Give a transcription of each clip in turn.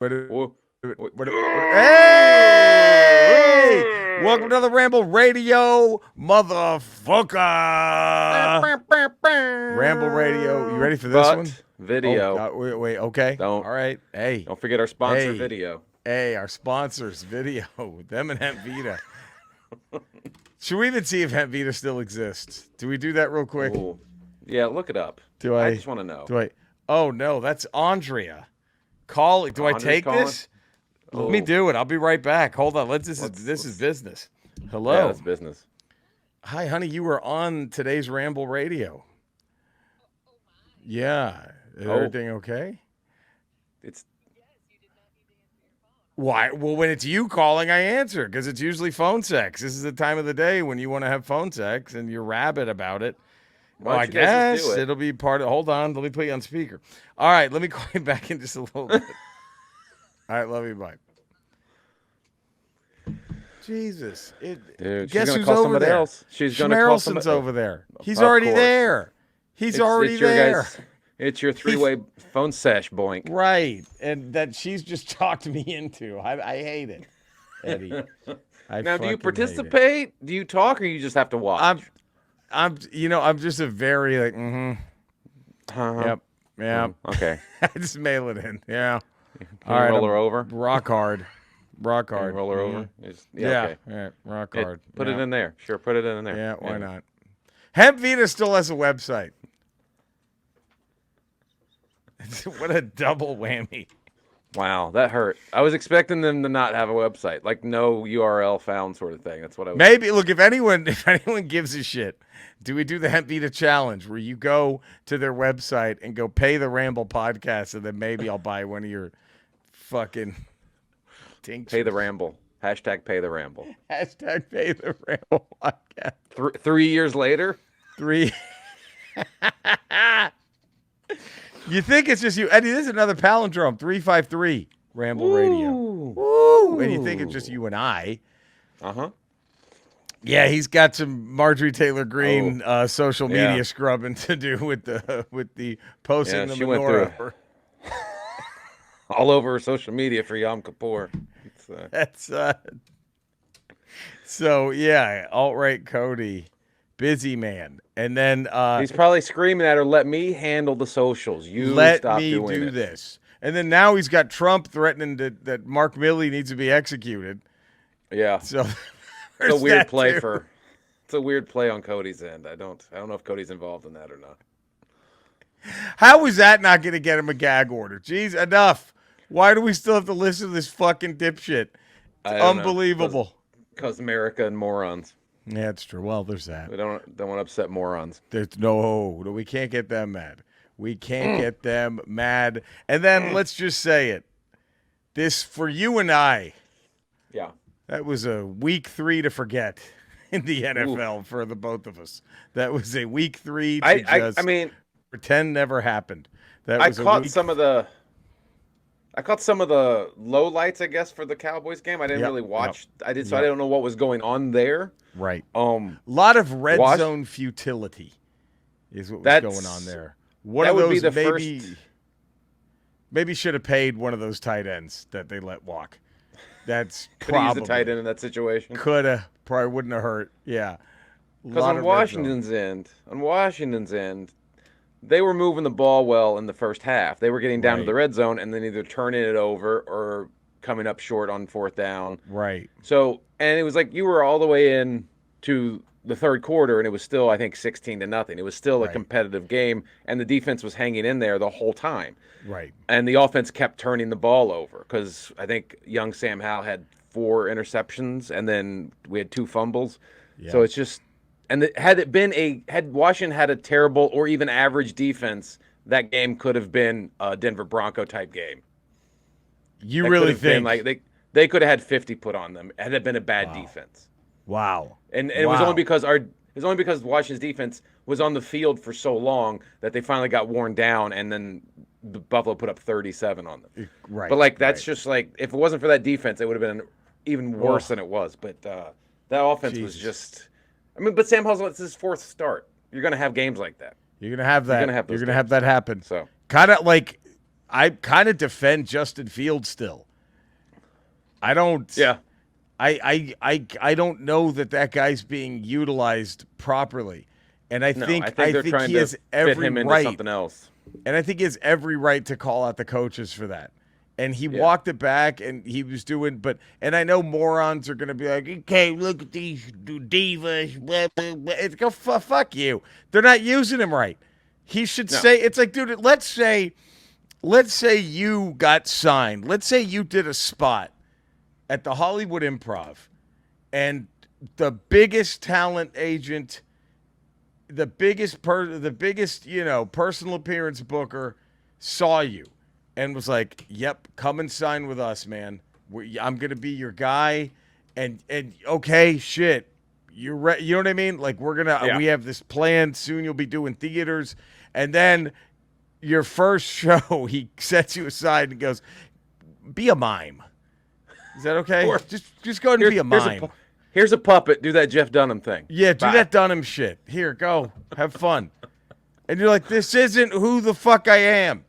Whoa. Hey! Welcome to the Ramble Radio, motherfucker. Ramble Radio. You ready for this one? Video. Wait. Okay. Don't All right. Hey. don't forget our sponsor Hey. video. Hey, our sponsors, Video. Them and Hemp Vita. Should we even see if Hemp Vita still exists? Do we do that real quick? Ooh. Yeah, look it up. Do I just want to know. Oh, no. That's Andrea. Calling. Do I take calling? this? Let me do it. I'll be right back. Hold on. This is business. Hello. Yeah, that's business. Hi, honey. You were on today's Ramble Radio. Yeah. Is everything okay? It's Why? Well, when it's you calling, I answer because it's usually phone sex. This is the time of the day when you want to have phone sex and you're rabid about it. Well, I guess it'll be part of. Hold on. Let me put you on speaker. All right. Let me call you back in just a little bit. All right. Love you. Bye. Jesus. Dude, Guess she's who's call over somebody there? else. She's going to call somebody over there. He's Of already course. there. He's already it's your there. It's your three-way phone sesh, boink. Right. And that she's just talked me into. I hate it, Eddie. Now, do you participate? Do you talk, or you just have to watch? I'm just a very like, Yep. Okay. I just mail it in. Yeah. Can you roll her over? Rock hard. Rock hard. Roll her over? Yeah. Okay. All right. Rock hard. Put it in there. Sure, put it in there. Yeah, why not? Hemp Vita still has a website. What a double whammy. Wow, that hurt. I was expecting them to not have a website, like no URL found sort of thing. That's what I was. Maybe look if anyone gives a shit, do we do the Hemp Vita challenge where you go to their website and go pay the Ramble podcast, and then maybe I'll buy one of your fucking tinctures. Pay the Ramble. Hashtag pay the Ramble. Hashtag pay the Ramble podcast. 3 years later. 3. You think it's just you, Eddie? This is another palindrome. 353 Ramble Radio. Woo! And you think it's just you and I? Yeah, he's got some Marjorie Taylor Greene social media scrubbing to do with the posting the menorah. All over social media for Yom Kippur. That's so yeah, alt-right Cody, busy man, and then he's probably screaming at her, "Let me handle the socials. You let stop me doing do it." this." And then now he's got Trump threatening that Mark Milley needs to be executed. Yeah, so it's a weird play too. It's a weird play on Cody's end. I don't know if Cody's involved in that or not. How is that not going to get him a gag order? Jeez, enough. Why do we still have to listen to this fucking dipshit? It's unbelievable. Because America and morons. Yeah, it's true. Well, there's that. We don't want to upset morons. There's no, we can't get them mad. We can't get them mad. And then let's just say it. This, for you and I, that was a week 3 to forget in the NFL for the both of us. That was a week 3 to I mean, pretend never happened. I caught some of the lowlights, I guess, for the Cowboys game. I didn't really watch. I don't know what was going on there. Right. A lot of red zone futility is what was going on there. One of those maybe should have paid one of those tight ends that they let walk. That's probably used a tight end in that situation. Coulda, probably wouldn't have hurt. Yeah. Because on Washington's end, they were moving the ball well in the first half. They were getting down to the red zone and then either turning it over or coming up short on 4th down. Right. So, and it was like you were all the way in to the third quarter and it was still, I think, 16-0. It was still a competitive game and the defense was hanging in there the whole time. Right. And the offense kept turning the ball over because I think young Sam Howell had 4 interceptions and then we had 2 fumbles. Yeah. So it's just, and had Washington had a terrible or even average defense, that game could have been a Denver Bronco type game. You really think they could have had 50 put on them had it been a bad defense? Wow. And it was only because Washington's defense was on the field for so long that they finally got worn down, and then Buffalo put up 37 on them. Right. But that's just like, if it wasn't for that defense, it would have been even worse than it was. But that offense was just. I mean, but Sam Howell, it's his 4th start. You're going to have games like that. You're going to have that. You're going to have that happen. So kind of like I kind of defend Justin Fields still. I don't. Yeah. I don't know that guy's being utilized properly, and I think they're trying he to has every fit him into right. something else. And I think he has every right to call out the coaches for that. And he walked it back, and he was doing, and I know morons are going to be like, okay, look at these divas. Blah, blah, blah. It's go, fuck you. They're not using him right. He should say, it's like, dude, let's say you got signed. Let's say you did a spot at the Hollywood Improv, and the biggest talent agent, the biggest personal appearance booker saw you and was like, "Yep, come and sign with us, man. I'm gonna be your guy." And okay, shit, you know what I mean? Like we have this plan. Soon you'll be doing theaters, and then your first show, he sets you aside and goes, "Be a mime." Is that okay? Or, just go ahead and be a mime. Here's a puppet. Do that Jeff Dunham thing. Yeah, do that Dunham shit. Here, go. Have fun. And you're like, this isn't who the fuck I am.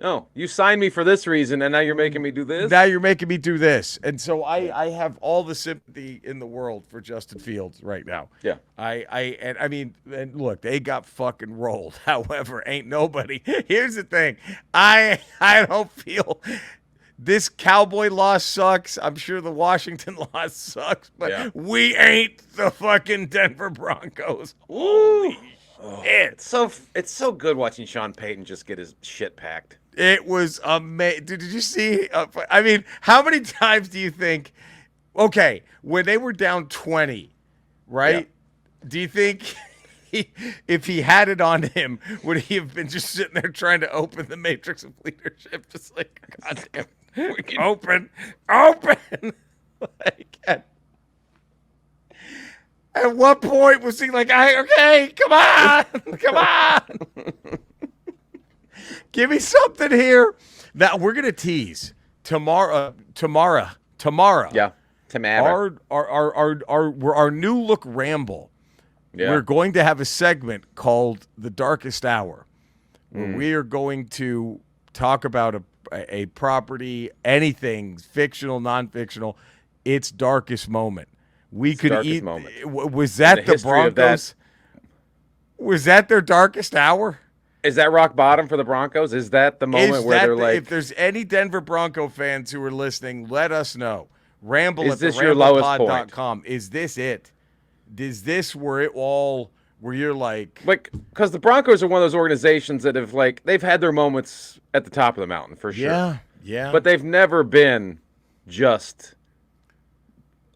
No, you signed me for this reason, and now you're making me do this? Now you're making me do this. And so I have all the sympathy in the world for Justin Fields right now. Yeah. I mean, look, they got fucking rolled. However, ain't nobody. Here's the thing. I don't feel... This Cowboy loss sucks. I'm sure the Washington loss sucks, but we ain't the fucking Denver Broncos. Holy shit. It's so good watching Sean Payton just get his shit packed. It was amazing. Did you see? I mean, how many times do you think, okay, when they were down 20, right? Yeah. Do you think if he had it on him, would he have been just sitting there trying to open the matrix of leadership? Just like, goddamn. Open. Like, at what point was he like, okay, come on. Give me something here. That we're gonna tease tomorrow. Yeah, tomorrow. Our new look ramble. Yeah. We're going to have a segment called The Darkest Hour, where we are going to talk about a property, anything, fictional, non-fictional, its darkest moment. We could eat. Was that the Broncos? Was that their darkest hour? Is that rock bottom for the Broncos? Is that the moment where they're like... If there's any Denver Bronco fans who are listening, let us know. Ramble is at this your lowest theramblepod.com. Is this it? Is this where it all... Where you're like, because the Broncos are one of those organizations that have they've had their moments at the top of the mountain for sure. Yeah. But they've never been just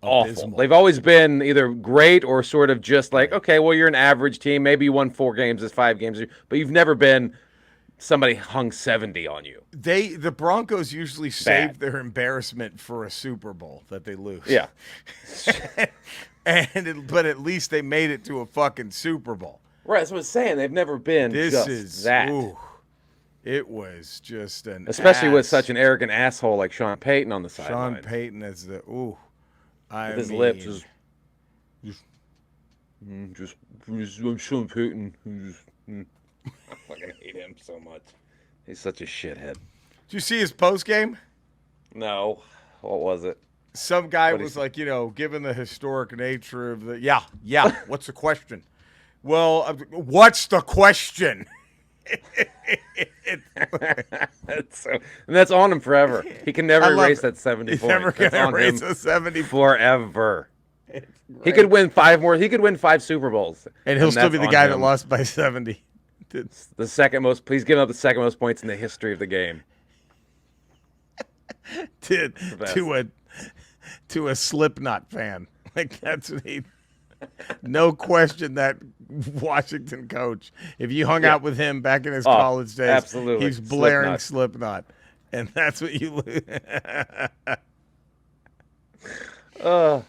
awful. Abysmal. They've always been either great or sort of just like, okay, well, you're an average team. Maybe you won 4 games, it's 5 games, but you've never been somebody hung 70 on you. The Broncos usually save their embarrassment for a Super Bowl that they lose. Yeah. But at least they made it to a fucking Super Bowl. Right, that's what I'm saying. They've never been that. Ooh, it was just especially with such an arrogant asshole like Sean Payton on the sideline. Sean Payton is with his lips I'm Sean Payton. I fucking hate him so much. He's such a shithead. Did you see his post game? No. What was it? Some guy was like, given the historic nature of the... Yeah. What's the question? Well, what's the question? That's on him forever. He can never erase that 70 He's points. Never going to erase a 70 forever. He could win 5 more. He could win 5 Super Bowls. And he'll still be the guy that lost by 70. The second most... Please give up the second most points in the history of the game. To a Slipknot fan. Like, that's what he... No question that Washington coach, if you hung out with him back in his college days, absolutely. He's blaring Slipknot. And that's what you... Oh,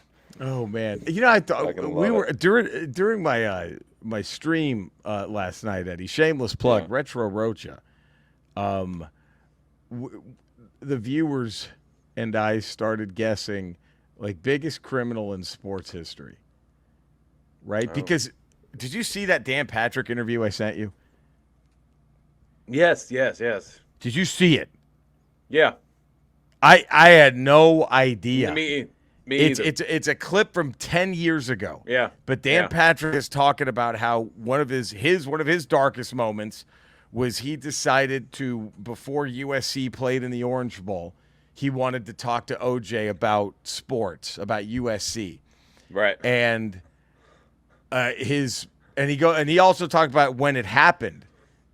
man. I thought we were... During my stream last night, Eddie, shameless plug, Retro Rocha, the viewers and I started guessing biggest criminal in sports history, right? Oh. Because did you see that Dan Patrick interview I sent you? Yes. Did you see it? Yeah. I had no idea. Me either. It's a clip from 10 years ago. Yeah. But Dan Patrick is talking about how one of his darkest moments was he decided to, before USC played in the Orange Bowl, he wanted to talk to OJ about sports, about USC. Right. And he also talked about when it happened,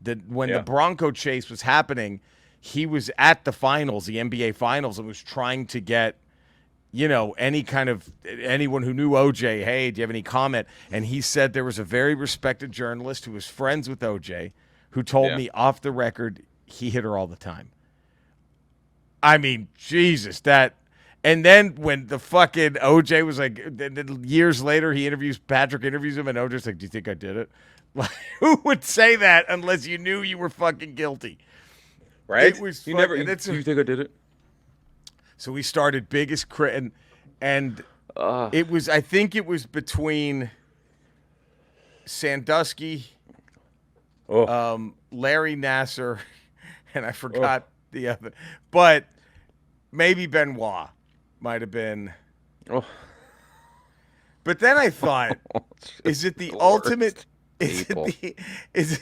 that when the Bronco chase was happening, he was at the finals, the NBA finals, and was trying to get, anyone who knew OJ, hey, do you have any comment? And he said there was a very respected journalist who was friends with OJ who told me off the record he hit her all the time. I mean, Jesus, that. And then when the fucking OJ was like, years later, Patrick interviews him, and OJ's like, do you think I did it? Like, who would say that unless you knew you were fucking guilty? Right? It was you think I did it? So we started biggest and it was, I think it was between Sandusky, Larry Nasser, and I forgot the other, but maybe Benoit might have been. Oh. But then I thought, is it the ultimate? Is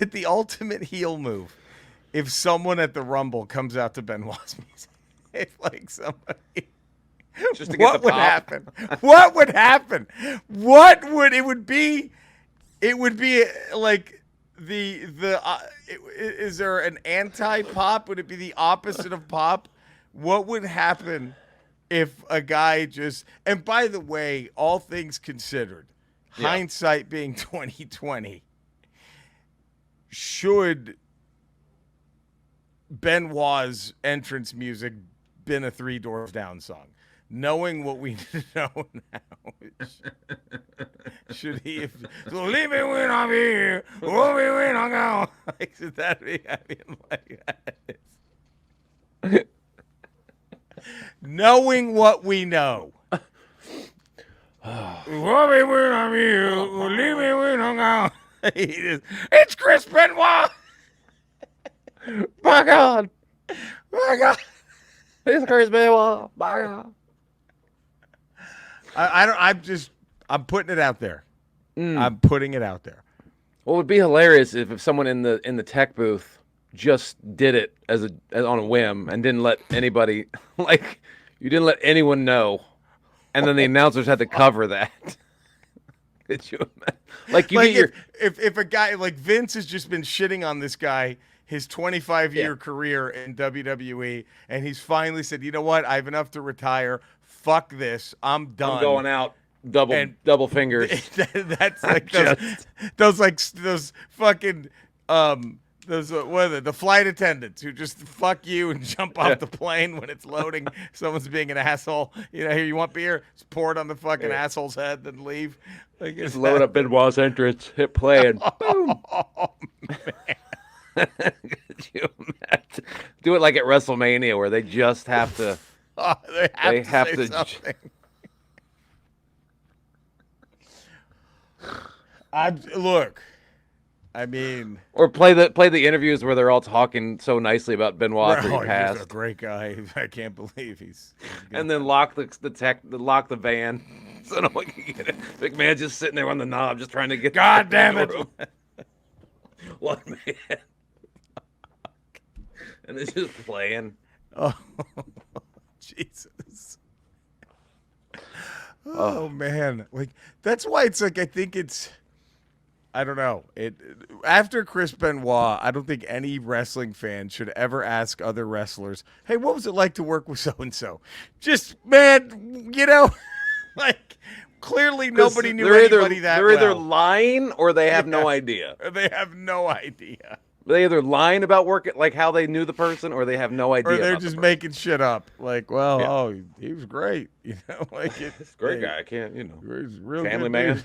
it the ultimate heel move if someone at the Rumble comes out to Benoit's music? If like somebody, just to get what would happen? What would happen? What would it would be? It would be like is there an anti-pop? Would it be the opposite of pop? What would happen if a guy just, and by the way, all things considered, hindsight being 2020, should Benoit's entrance music been a Three Doors Down song? Knowing what we know now, should he have, so leave me when I'm here, hold me when I'm gone. Like, should that be, I mean, like, knowing what we know. Hold me when I'm here, leave me when I'm gone. It's Chris Benoit. My God. My God. It's Chris Benoit. My God. I'm putting it out there. I'm putting it out there. Well, it would be hilarious if someone in the tech booth just did it on a whim and didn't let anybody, like, you didn't let anyone know, and then the announcers had to cover that. Could you imagine? Like, if a guy like Vince has just been shitting on this guy his 25-year career in WWE, and he's finally said, you know what, I have enough to retire. Fuck this. I'm done. I'm going out. Double fingers. That's like those fucking the flight attendants who just fuck you and jump off the plane when it's loading. Someone's being an asshole. You know, here, you want beer? Just pour it on the fucking asshole's head, then leave. Like, just load up Benoit's entrance, hit play, and boom. Oh, man. Could you imagine? Do it like at WrestleMania, where they just have to. They have to say something. I mean, or play the interviews where they're all talking so nicely about Benoit after he passed. He's a great guy. I can't believe he's and then lock the van so no one can get it. McMahon's just sitting there on the knob, just trying to get. God damn it! One man, and it's just playing. Oh, Jesus. Oh, man. Like, that's why it's like, I don't know. After Chris Benoit, I don't think any wrestling fan should ever ask other wrestlers, hey, what was it like to work with so-and-so? Just, man, like, clearly nobody knew anybody that well. They're either lying or they have no idea. They have no idea. They either lying about working, like how they knew the person, or they have no idea. Or they're just making shit up. Like, well, he was great. You know, like he's a great guy. I can't, he's a real family man.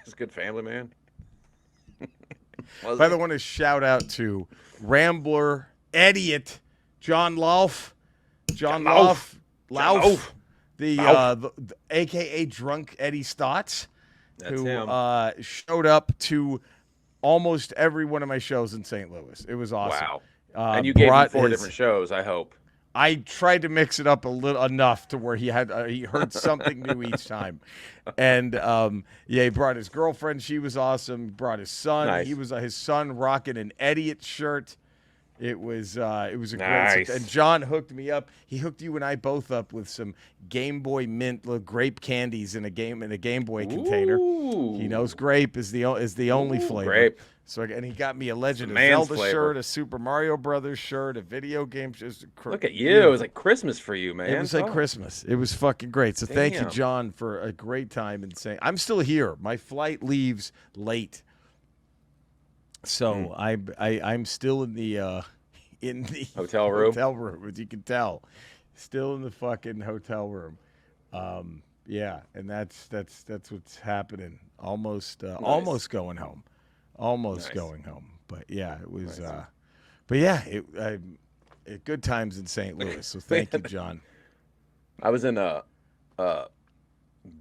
He's a good family man. By the way, I want to shout out to Rambler, Idiot, John Lauf, the AKA Drunk Eddie Stotts, who showed up to almost every one of my shows in St. Louis. It was awesome. Wow. And you gave him 4 different shows, I hope. I tried to mix it up enough to where he heard something new each time. And he brought his girlfriend. She was awesome. He brought his son. Nice. He was his son rocking an Idiot shirt. It was a nice. great. And John hooked me up. He hooked you and I both up with some Game Boy Mint grape candies in a Game Boy container. He knows grape is the only flavor. Grape. So, and he got me a Legend of Zelda shirt, a Super Mario Brothers shirt, a video game. Look at you. It was like Christmas for you, man. It was like Christmas. It was fucking great. So thank you, John, for a great time and saying, I'm still here. My flight leaves late. So I'm still in the hotel room. Hotel room, as you can tell. Still in the fucking hotel room. Yeah, and that's what's happening. Almost going home. Almost going home, but yeah, it was. But yeah, good times in St. Louis. So thank you, John. I was in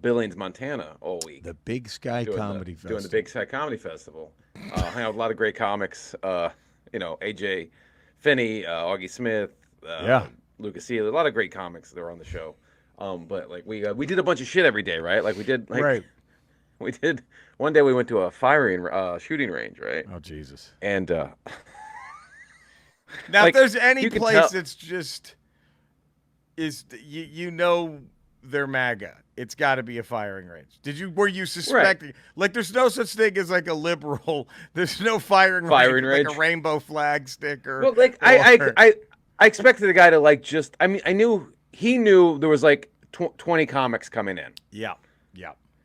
Billings, Montana, all week. The Big Sky Comedy Festival. Doing the Big Sky Comedy Festival. Hang out with a lot of great comics. AJ Finney, Augie Smith, Lucas Sealy, a lot of great comics that were on the show. But like we did a bunch of shit every day, right? Like we did right. We did. One day we went to a shooting range, right? Oh, Jesus. And now, if there's any place that's just they're MAGA, it's got to be a firing range. Were you suspecting? Right. Like, there's no such thing as like a liberal. There's no firing range. Like a rainbow flag sticker. Well, like I expected the guy to like just. I mean, he knew there was like 20 comics coming in. Yeah.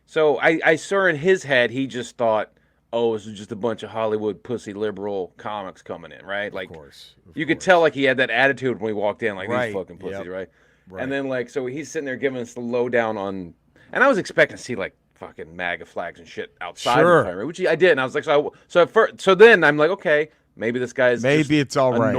So I saw in his head, he just thought, oh, this is just a bunch of Hollywood pussy liberal comics coming in, right? Like, of course. Could tell like he had that attitude when we walked in, like these fucking pussies, right? And then like, so he's sitting there giving us the lowdown on, and I was expecting to see like fucking MAGA flags and shit outside the fire, which I did, and I was like, so then I'm like, okay, maybe this guy's it's all right.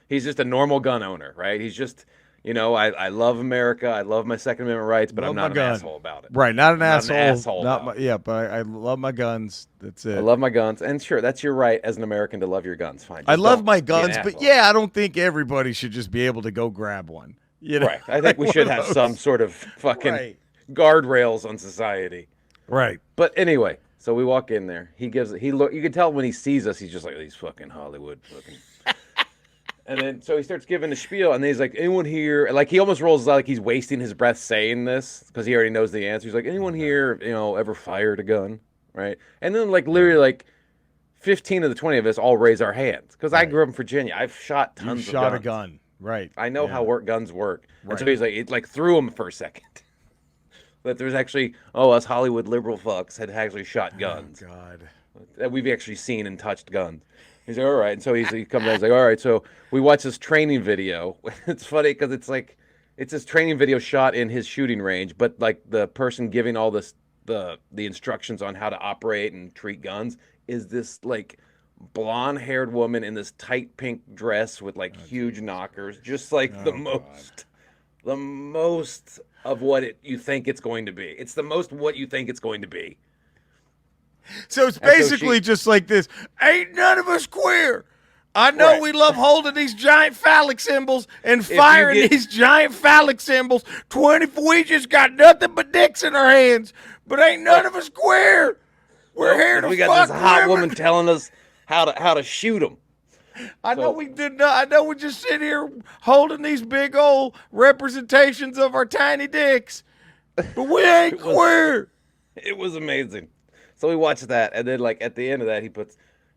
He's just a normal gun owner, right? He's just. I love America. I love my Second Amendment rights, but I'm not an asshole about it. Right, not an asshole. But I love my guns. That's it. I love my guns, and sure, that's your right as an American to love your guns. Fine. I love my guns, but I don't think everybody should just be able to go grab one. Right. I think we should have some sort of fucking guardrails on society. Right. But anyway, so we walk in there. You can tell when he sees us, he's just like these fucking Hollywood fucking. And then, so he starts giving the spiel, and then he's like, anyone here, like, he almost rolls out like he's wasting his breath saying this, because he already knows the answer. He's like, anyone here, ever fired a gun, right? And then, like, literally, like, 15 of the 20 of us all raise our hands, because I grew up in Virginia. I've shot tons of guns. You shot a gun, right. I know how guns work. Right. And so he's like, it, like, threw him for a second. That there's actually, us Hollywood liberal fucks had actually shot guns. Oh, God. That we've actually seen and touched guns. He's like, all right. And so he comes down. He's like, all right. So we watch this training video. It's funny because it's this training video shot in his shooting range, but like the person giving all this the instructions on how to operate and treat guns is this like blonde-haired woman in this tight pink dress with like huge knockers, just like the most of what you think it's going to be. It's the most what you think it's going to be. So it's basically just like this. Ain't none of us queer. I know we love holding these giant phallic symbols and firing these giant phallic symbols. We just got nothing but dicks in our hands. But ain't none of us queer. We're here to fuck. We got this hot woman telling us how to shoot them. I know we did not. I know we just sit here holding these big old representations of our tiny dicks. But we ain't queer. It was amazing. So we watched that, and then like at the end of that,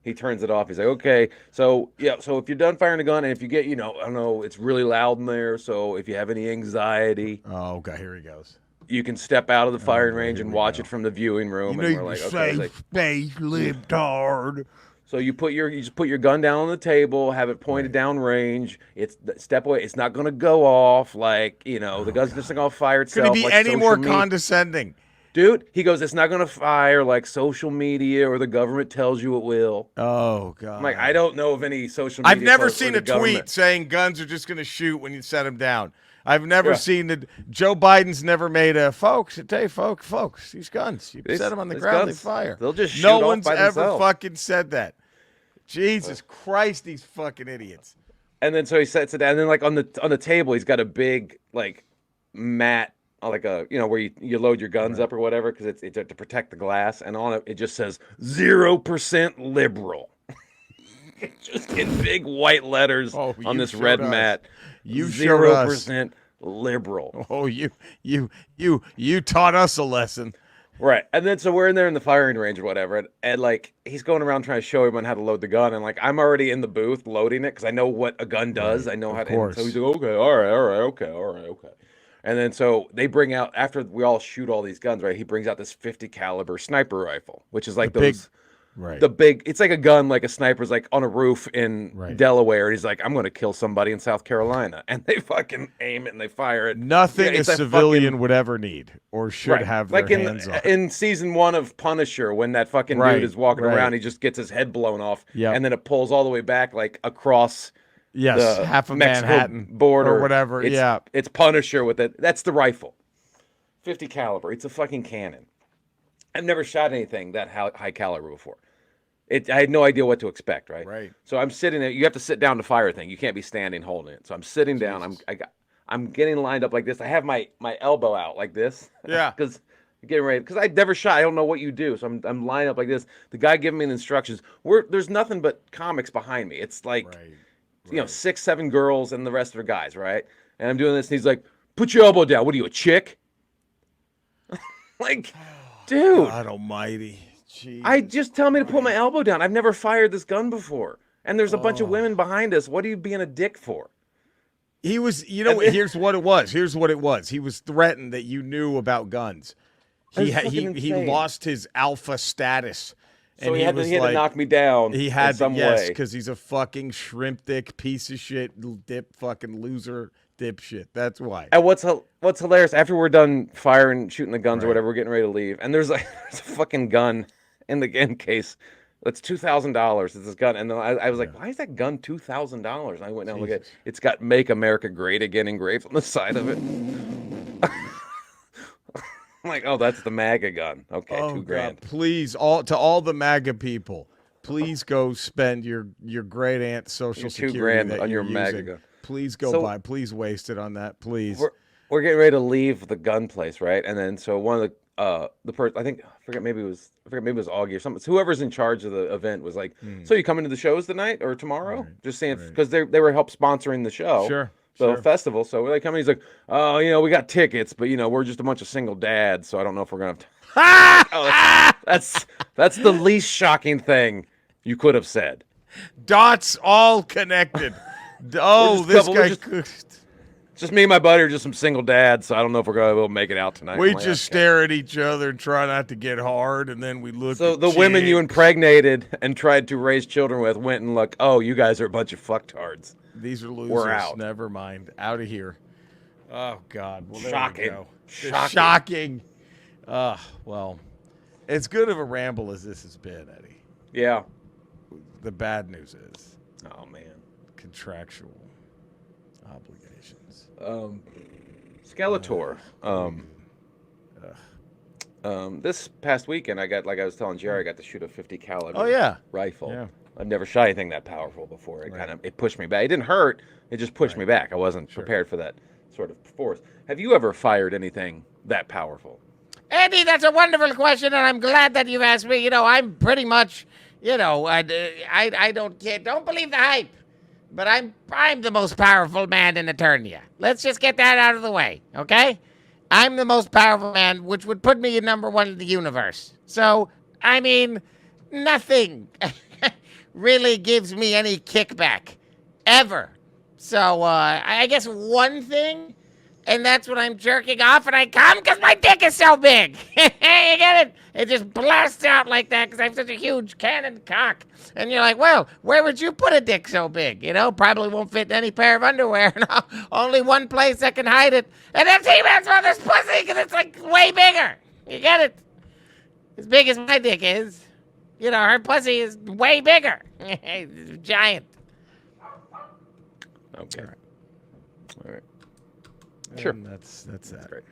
he turns it off. He's like, okay, so if you're done firing a gun, and if you get, I don't know, it's really loud in there. So if you have any anxiety, oh, okay, here he goes. You can step out of the firing range and watch it from the viewing room. And we're like, okay, space libtard. So you just put your gun down on the table, have it pointed down range. It's step away. It's not going to go off like the gun's just going to fire itself. Could he be like any more condescending? Dude, he goes, it's not going to fire like social media or the government tells you it will. Oh, God. I'm like, I don't know of any social media. I've never seen a tweet saying guns are just going to shoot when you set them down. I've never seen it. Joe Biden's never made folks, I tell you, folks, these guns, you set them on the ground, they fire. They'll just shoot No off one's by ever themselves. fucking said that. Jesus Christ, these fucking idiots. And then so he sets it down, and then like on the table, he's got a big like mat, like a where you load your guns up or whatever, because it's to protect the glass, and on it just says 0% liberal. Just in big white letters on this red mat. You 0% liberal. Oh, you taught us a lesson. Right. And then so we're in there in the firing range or whatever, and like he's going around trying to show everyone how to load the gun, and like I'm already in the booth loading it because I know what a gun does. I know how to. And so he's like, okay, all right, okay. And then so they bring out, after we all shoot all these guns, right? He brings out this 50 caliber sniper rifle, which is like the big. It's like a gun, like a sniper's like on a roof in Delaware. And he's like, I'm going to kill somebody in South Carolina, and they fucking aim it and they fire it. Nothing a civilian would ever need or should have their hands on. In season 1 of Punisher, when that fucking dude is walking around, he just gets his head blown off, and then it pulls all the way back like across. Yes, the half of Mexico Manhattan border or whatever. It's Punisher with it. That's the rifle, 50 caliber. It's a fucking cannon. I've never shot anything that high caliber before. I had no idea what to expect. Right. So I'm sitting there. You have to sit down to fire a thing. You can't be standing holding it. So I'm sitting down. I'm getting lined up like this. I have my elbow out like this. Yeah. Because getting ready. Because I've never shot. I don't know what you do. So I'm lined up like this. The guy giving me the instructions. There's nothing but comics behind me. It's like. Right. 6, 7 girls and the rest are guys, right? And I'm doing this, and he's like, "Put your elbow down. What are you, a chick?" Like, dude. God Almighty. Just tell me to put my elbow down. I've never fired this gun before, and there's a bunch of women behind us. What are you being a dick for? He was, here's what it was. He was threatened that you knew about guns. He lost his alpha status. So he had to knock me down. He had some way, because he's a fucking shrimp dick piece of shit, fucking loser dipshit. That's why. And what's hilarious? After we're done firing, shooting the guns or whatever, we're getting ready to leave, and there's a fucking gun in the gun case. That's $2,000. It's this gun, and then I was like, "Why is that gun $2,000?" And I went down and looked at it. It's got "Make America Great Again" engraved on the side of it. I'm like, oh, that's the MAGA gun. Okay, $2,000. God, please, to all the MAGA people, please go spend your great aunt's Social Security $2,000 on your MAGA gun. Please go buy. Please waste it on that. Please. We're getting ready to leave the gun place, right? And then so one of the person, I forget maybe it was Augie or something. So whoever's in charge of the event was like, "So you coming to the shows tonight or tomorrow?" Right, just saying, because they were help sponsoring the show. Sure. The festival, so they come in. He's like, "Oh, we got tickets, but we're just a bunch of single dads, so I don't know if we're gonna have to." That's the least shocking thing you could have said. Dots all connected. This guy. Just me and my buddy are just some single dads, so I don't know if we're gonna be able to make it out tonight. We just stare at each other and try not to get hard, and then we look. So the women you impregnated and tried to raise children with went and looked. Oh, you guys are a bunch of fucktards. These are losers. We're out. Never mind. Out of here. Oh, God. Well, shocking. Shocking. Well, as good of a ramble as this has been, Eddie. Yeah. The bad news is. Oh, man. Contractual obligations. Skeletor. This past weekend, I was telling Jerry, I got to shoot a 50 caliber rifle. Yeah. I've never shot anything that powerful before. It pushed me back. It didn't hurt. It just pushed me back. I wasn't prepared for that sort of force. Have you ever fired anything that powerful? Eddie, that's a wonderful question, and I'm glad that you've asked me. I'm pretty much, I don't believe the hype, but I'm the most powerful man in Eternia. Let's just get that out of the way, okay? I'm the most powerful man, which would put me at number 1 in the universe. So, I mean, nothing really gives me any kickback, ever. So, I guess one thing, and that's when I'm jerking off and I come because my dick is so big. You get it? It just blasts out like that because I have such a huge cannon cock. And you're like, well, where would you put a dick so big? Probably won't fit in any pair of underwear. Only one place that can hide it. And that's He-Man's mother's pussy because it's like way bigger. You get it? As big as my dick is. Her pussy is way bigger. It's giant. Okay. All right. Sure. That's that. Great.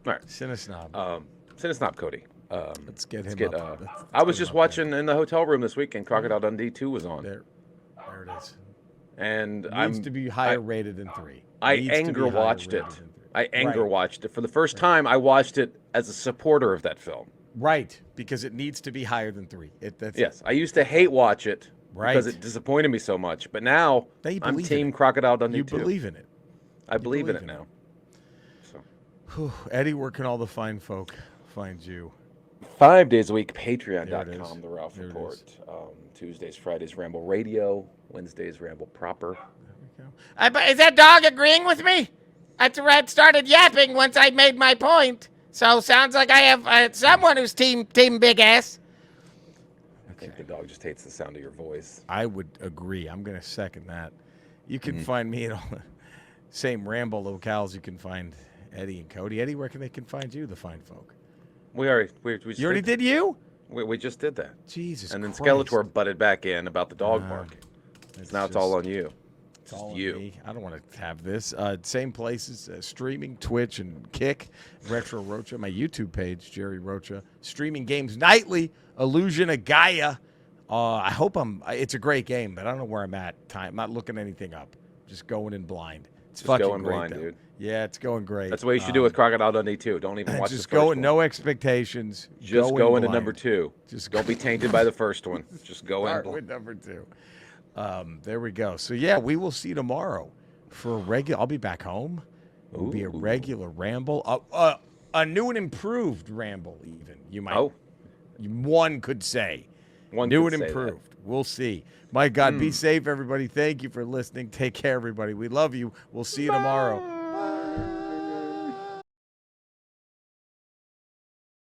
All right. Cinesnob. Cinesnob Cody. Let's get him up. I was just watching in the hotel room this weekend. Crocodile Dundee 2 was on. There it is. And Needs to be higher rated than 3. I anger watched it. Watched it. For the first time, I watched it as a supporter of that film. Right, because it needs to be higher than 3. Yes, I used to hate watch it because it disappointed me so much. But now I'm Team Crocodile Dundee 2. You believe in it. I believe in it now. So. Eddie, where can all the fine folk find you? 5 days a week, patreon.com, The Ralph Report. Tuesdays, Fridays, Ramble Radio. Wednesdays, Ramble Proper. There we go. Is that dog agreeing with me? That's rat started yapping once I made my point. So sounds like I have someone who's team big ass. I think the dog just hates the sound of your voice. I would agree. I'm going to second that. You can find me at all the same Ramble locales. You can find Eddie and Cody. Eddie, where can they find you, the fine folk? We already did you? We just did that. Jesus And then Christ. Skeletor butted back in about the dog barking. Now it's all on you. It's all on me. I don't want to have this. Same places, streaming, Twitch and Kick, Retro Rocha, my YouTube page, Jerry Rocha, streaming games nightly, Illusion of Gaia. I hope it's a great game, but I don't know where I'm at. I'm not looking anything up. Just going in blind. It's just fucking going great, blind, though. dude. Yeah, it's going great. That's what you should do with Crocodile Dundee too. Don't even watch just the first go one. no expectations. Just go into number blind. 2. Just don't be tainted by the first one. Just go in Start blind. with number 2. There we go. So yeah, we will see you tomorrow for a regular. I'll be back home. It will be a regular Ramble, a new and improved Ramble. Even you might. One could say. New and improved. We'll see. My God, be safe, everybody. Thank you for listening. Take care, everybody. We love you. We'll see you tomorrow.